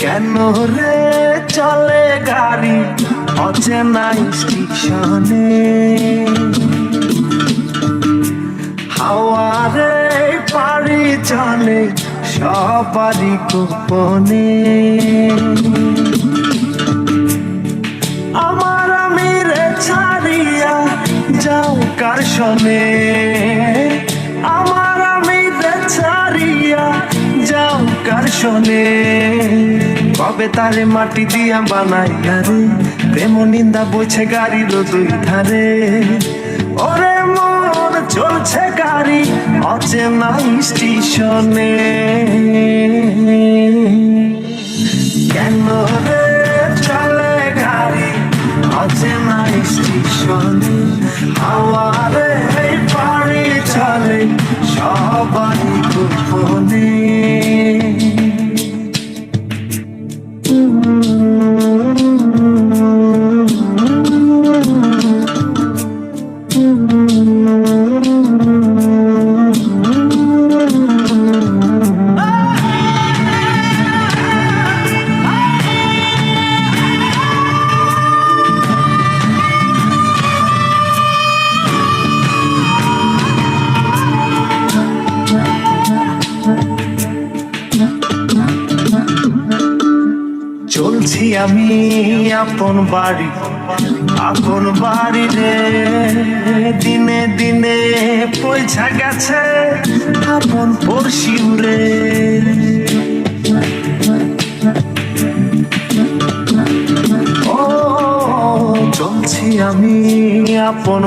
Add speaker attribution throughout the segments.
Speaker 1: কেন রে চলে গাড়ি অচেনা স্টেশনে, হাওয়ারে পাড়ি চলে সবারই গোপনে। আমার আমি রে ছাড়িয়া যাও কার শোনে, আমার আমি রে ছাড়িয়া যাও কার শোনে। কবে তারে মাটি দিয়া বানাইয়া রে, প্রেম নিন্দা বইছে গাড়ির দুই ধারে। ওরে মন চলছে গাড়ি অচেনা স্টেশনে, কেন রে চলে গাড়ি অচেনা স্টেশনে, হাওয়ারে পাড়ি চলে সবারই গোপনে। চলছি আমি আপন বাড়ি রে, দিনে দিনে পয়সা গেছে আপন পড়শি রে। ও চলছি আমি আপন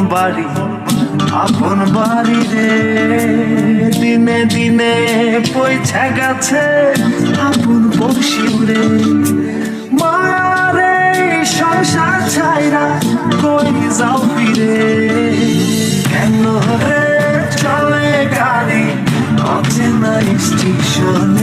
Speaker 1: বাড়ি রে, দিনে দিনে পয়সা গেছে আপন পড়শি রে। মারে সংসার ছাইরা কই যাও ফিরে, কেন রে চলে গাড়ি অচেনা স্টেশনে।